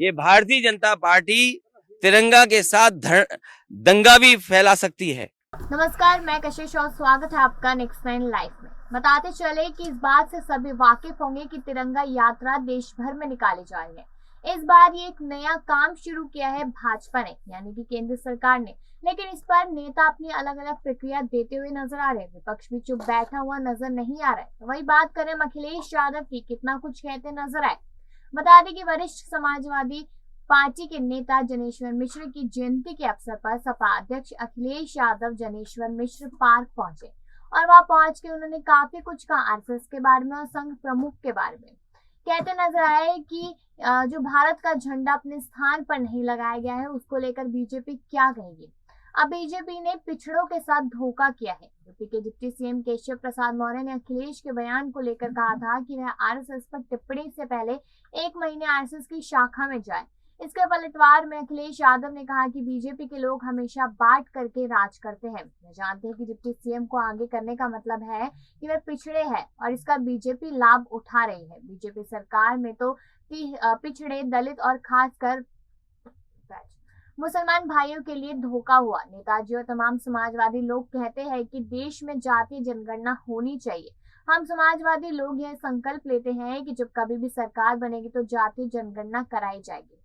ये भारतीय जनता पार्टी तिरंगा के साथ दंगा भी फैला सकती है। नमस्कार, मैं कशिश और स्वागत है आपका नेक्स्ट 9 लाइव में। बताते चले कि इस बात से सभी वाकिफ होंगे कि तिरंगा यात्रा देश भर में निकाली जा रही है। इस बार ये एक नया काम शुरू किया है भाजपा ने, यानी कि केंद्र सरकार ने, लेकिन इस पर नेता अपनी अलग अलग प्रक्रिया देते हुए नजर आ रहे हैं। विपक्ष भी चुप बैठा हुआ नजर नहीं आ रहा है। तो वही बात करें अखिलेश यादव की, कितना कुछ कहते नजर आए। बता दें कि वरिष्ठ समाजवादी पार्टी के नेता जनेश्वर मिश्र की जयंती के अवसर पर सपा अध्यक्ष अखिलेश यादव जनेश्वर मिश्र पार्क पहुंचे और वहां पहुंच के उन्होंने काफी कुछ कहा आरएसएस के बारे में और संघ प्रमुख के बारे में। कहते नजर आए कि जो भारत का झंडा अपने स्थान पर नहीं लगाया गया है, उसको लेकर बीजेपी क्या कहेगी। अब बीजेपी ने पिछड़ों के साथ धोखा किया है। यूपी के डिप्टी सीएम केशव प्रसाद मौर्य ने अखिलेश के बयान को लेकर कहा था कि वह आरएसएस पर टिप्पणी से पहले 1 महीने आरएसएस की शाखा में जाए। इसके पलटवार में अखिलेश यादव ने कहा कि बीजेपी के लोग हमेशा बांट करके राज करते हैं। वे जानते हैं कि डिप्टी सीएम को आगे करने का मतलब है कि वे पिछड़े हैं और इसका बीजेपी लाभ उठा रही है। बीजेपी सरकार में तो पिछड़े, दलित और खासकर मुसलमान भाइयों के लिए धोखा हुआ। नेताजी और तमाम समाजवादी लोग कहते हैं कि देश में जातीय जनगणना होनी चाहिए। हम समाजवादी लोग यह संकल्प लेते हैं कि जब कभी भी सरकार बनेगी तो जातीय जनगणना कराई जाएगी।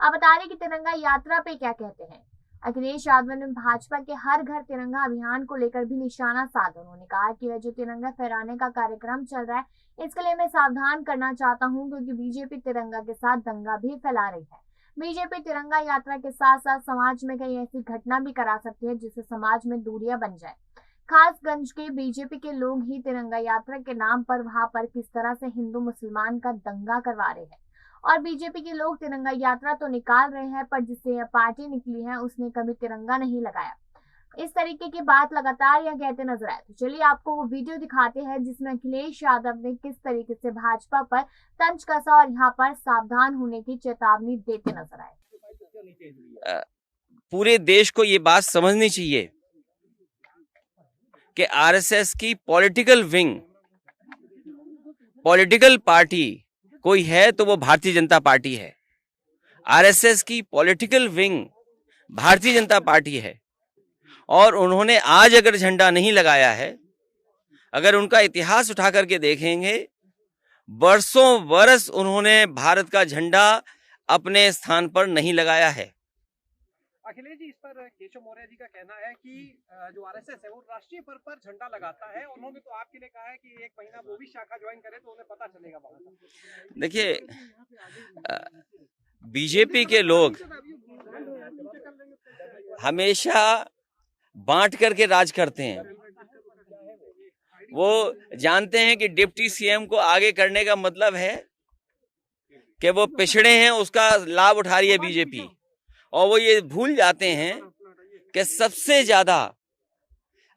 अब बता दें कि तिरंगा यात्रा पे क्या कहते हैं अखिलेश यादव ने। भाजपा के हर घर तिरंगा अभियान को लेकर भी निशाना साधा। उन्होंने कहा कि वह जो तिरंगा फहराने का कार्यक्रम चल रहा है, इसके लिए मैं सावधान करना चाहता हूं, क्योंकि बीजेपी तिरंगा के साथ दंगा भी फैला रही है। बीजेपी तिरंगा यात्रा के साथ साथ समाज में कई ऐसी घटना भी करा सकती है जिससे समाज में दूरियां बन जाए। खासगंज के बीजेपी के लोग ही तिरंगा यात्रा के नाम पर वहां पर किस तरह से हिंदू मुसलमान का दंगा करवा रहे हैं। और बीजेपी के लोग तिरंगा यात्रा तो निकाल रहे हैं, पर जिससे यह पार्टी निकली है उसने कभी तिरंगा नहीं लगाया। इस तरीके की बात लगातार यह कहते नजर आए। तो चलिए आपको वो वीडियो दिखाते हैं जिसमें अखिलेश यादव ने किस तरीके से भाजपा पर तंज कसा और यहाँ पर सावधान होने की चेतावनी देते नजर आए। पूरे देश को ये बात समझनी चाहिए कि आरएसएस की पॉलिटिकल विंग, पॉलिटिकल पार्टी कोई है तो वो भारतीय जनता पार्टी है। आरएसएस की political wing Bharatiya Janata party है और उन्होंने आज अगर झंडा नहीं लगाया है, अगर उनका इतिहास उठा करके देखेंगे, बरसों बरस उन्होंने भारत का झंडा अपने स्थान पर नहीं लगाया है। अखिलेश जी, इस पर केशव मौर्य जी का कहना है कि जो आरएसएस है वो राष्ट्रीय पर्व पर झंडा लगाता है। उन्होंने तो आपके लिए कहा है कि 1 महीना वो भी शाखा ज्वाइन करे तो उन्हें पता चलेगा वहां का। देखिए, बीजेपी के लोग हमेशा बांट करके राज करते हैं। वो जानते हैं कि डिप्टी सीएम को आगे करने का मतलब है कि वो पिछड़े हैं, उसका लाभ उठा रही है बीजेपी। और वो ये भूल जाते हैं कि सबसे ज्यादा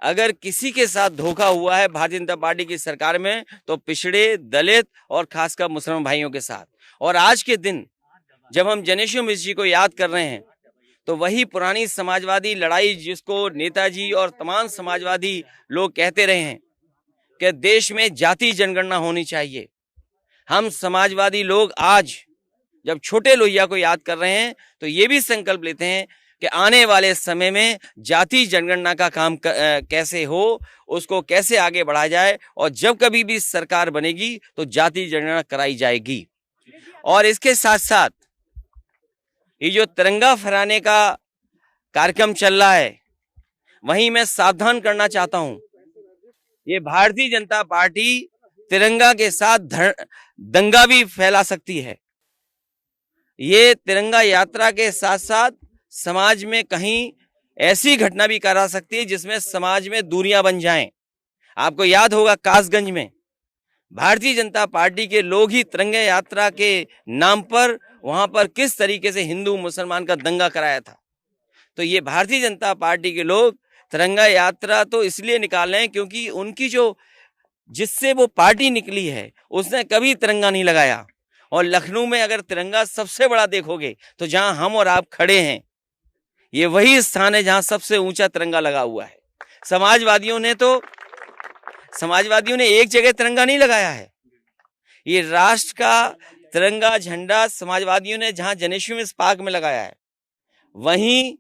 अगर किसी के साथ धोखा हुआ है भारतीय जनता पार्टी की सरकार में तो पिछड़े, दलित और खासकर मुसलमान भाइयों के साथ। और आज के दिन जब हम जनेश्वर मिश्र जी को याद कर रहे हैं तो वही पुरानी समाजवादी लड़ाई जिसको नेताजी और तमाम समाजवादी लोग कहते रहे हैं कि देश में जातीय जनगणना होनी चाहिए। हम समाजवादी लोग आज जब छोटे लोहिया को याद कर रहे हैं तो ये भी संकल्प लेते हैं कि आने वाले समय में जातीय जनगणना का काम कैसे हो, उसको कैसे आगे बढ़ाया जाए और जब कभी भी सरकार बनेगी तो जातीय जनगणना कराई जाएगी। और इसके साथ साथ ये जो तिरंगा फहराने का कार्यक्रम चल रहा है, वहीं मैं सावधान करना चाहता हूं, ये भारतीय जनता पार्टी तिरंगा के साथ दंगा भी फैला सकती है। ये तिरंगा यात्रा के साथ साथ समाज में कहीं ऐसी घटना भी करा सकती है जिसमें समाज में दूरियां बन जाएं। आपको याद होगा कासगंज में भारतीय जनता पार्टी के लोग ही तिरंगा यात्रा के नाम पर वहां पर किस तरीके से हिंदू मुसलमान का दंगा कराया था। तो ये भारतीय जनता पार्टी के लोग तिरंगा यात्रा तो इसलिए निकाल रहे हैं क्योंकि उनकी जो जिससे वो पार्टी निकली है उसने कभी तिरंगा नहीं लगाया। और लखनऊ में अगर तिरंगा सबसे बड़ा देखोगे तो जहां हम और आप खड़े हैं ये वही स्थान है जहां सबसे ऊंचा तिरंगा लगा हुआ है। समाजवादियों ने एक जगह तिरंगा नहीं लगाया है। ये राष्ट्र का तिरंगा झंडा समाजवादियों ने जहां जनेश्वर पार्क में लगाया है, वहीं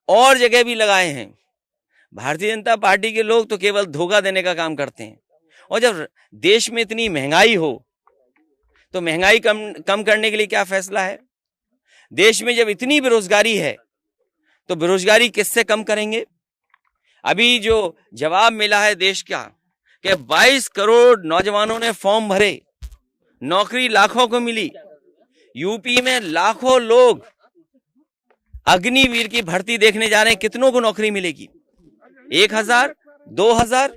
और जगह भी लगाए हैं। भारतीय जनता पार्टी के लोग तो केवल धोखा देने का काम करते हैं। और जब देश में इतनी महंगाई हो तो महंगाई कम करने के लिए क्या फैसला है? देश में जब इतनी बेरोजगारी है तो बेरोजगारी किससे कम करेंगे? अभी जो जवाब मिला है देश का कि 22 करोड़ नौजवानों ने फॉर्म भरे, नौकरी लाखों को मिली। यूपी में लाखों लोग अग्निवीर की भर्ती देखने जा रहे हैं, कितनों को नौकरी मिलेगी? 1000, 2000?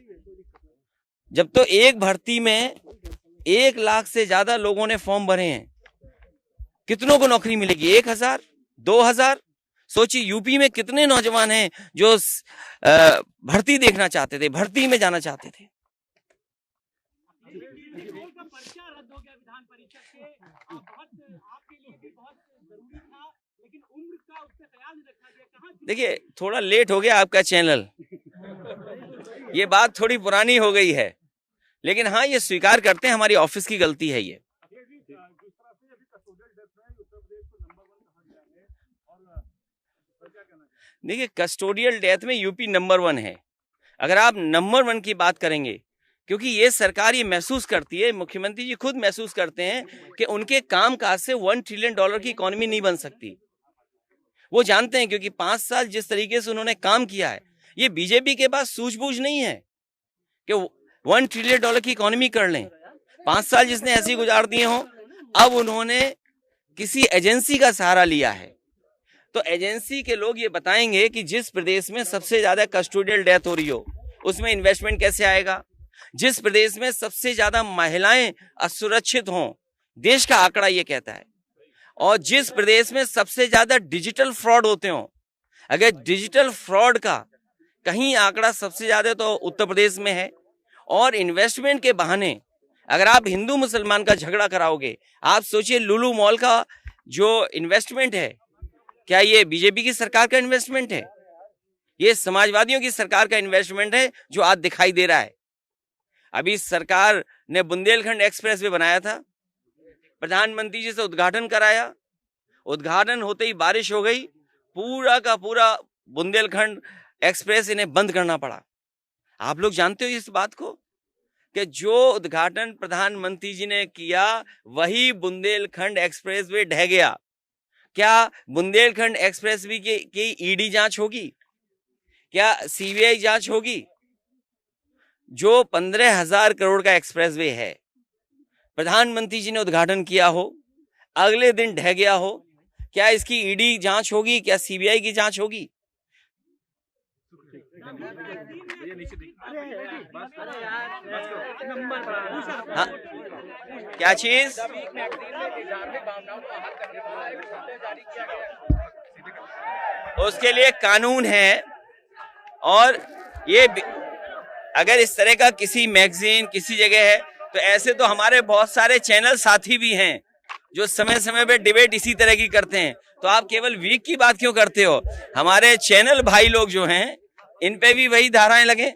जब तो एक भर्ती में 1 लाख से ज्यादा लोगों ने फॉर्म भरे हैं, कितनों को नौकरी मिलेगी? 1000, 2000? सोचिए यूपी में कितने नौजवान हैं जो भर्ती देखना चाहते थे, भर्ती में जाना चाहते थे। देखिए, थोड़ा लेट हो गया आपका चैनल, ये बात थोड़ी पुरानी हो गई है, लेकिन हाँ, ये स्वीकार करते हैं हमारी ऑफिस की गलती है ये। देखिए, कस्टोडियल डेथ में यूपी नंबर 1 है। अगर आप नंबर 1 की बात करेंगे, क्योंकि ये सरकार ये महसूस करती है, मुख्यमंत्री जी खुद महसूस करते हैं कि उनके कामकाज से $1 ट्रिलियन की इकोनॉमी नहीं बन सकती। वो जानते हैं, क्योंकि 5 साल जिस तरीके से उन्होंने काम किया है, ये बीजेपी के पास सूझबूझ नहीं है कि $1 ट्रिलियन की इकोनॉमी कर लें। 5 साल जिसने ऐसे ही गुजार दिए हों, अब उन्होंने किसी एजेंसी का सहारा लिया है। तो एजेंसी के लोग ये बताएंगे कि जिस प्रदेश में सबसे ज्यादा कस्टोडियल डेथ हो रही हो, उसमें इन्वेस्टमेंट कैसे आएगा? जिस प्रदेश में सबसे ज्यादा महिलाएं असुरक्षित हों, देश का आंकड़ा ये कहता है, और जिस प्रदेश में सबसे ज्यादा डिजिटल फ्रॉड होते हों, अगर डिजिटल फ्रॉड का कहीं आंकड़ा सबसे ज्यादा तो उत्तर प्रदेश में है। और इन्वेस्टमेंट के बहाने अगर आप हिंदू मुसलमान का झगड़ा कराओगे, आप सोचिए लुलु मॉल का जो इन्वेस्टमेंट है, क्या ये बीजेपी की सरकार का इन्वेस्टमेंट है? ये समाजवादियों की सरकार का इन्वेस्टमेंट है जो आज दिखाई दे रहा है। अभी सरकार ने बुंदेलखंड एक्सप्रेस वे बनाया था, प्रधानमंत्री जी से उद्घाटन कराया, उद्घाटन होते ही बारिश हो गई, पूरा का पूरा बुंदेलखंड एक्सप्रेस इन्हें बंद करना पड़ा। आप लोग जानते हो इस बात को कि जो उद्घाटन प्रधानमंत्री जी ने किया, वही बुंदेलखंड एक्सप्रेस वे ढह गया। क्या बुंदेलखंड एक्सप्रेस वे की ईडी जांच होगी? क्या सीबीआई जांच होगी? जो 15,000 करोड़ का एक्सप्रेस वे है, प्रधानमंत्री जी ने उद्घाटन किया हो, अगले दिन ढह गया हो, क्या इसकी ईडी जांच होगी? क्या सीबीआई की जांच होगी? हाँ, क्या चीज? उसके लिए कानून है। और ये अगर इस तरह का किसी मैगजीन किसी जगह है, तो ऐसे तो हमारे बहुत सारे चैनल साथी भी हैं जो समय समय पे डिबेट इसी तरह की करते हैं। तो आप केवल वीक की बात क्यों करते हो? हमारे चैनल भाई लोग जो हैं, इन पे भी वही धाराएं लगे।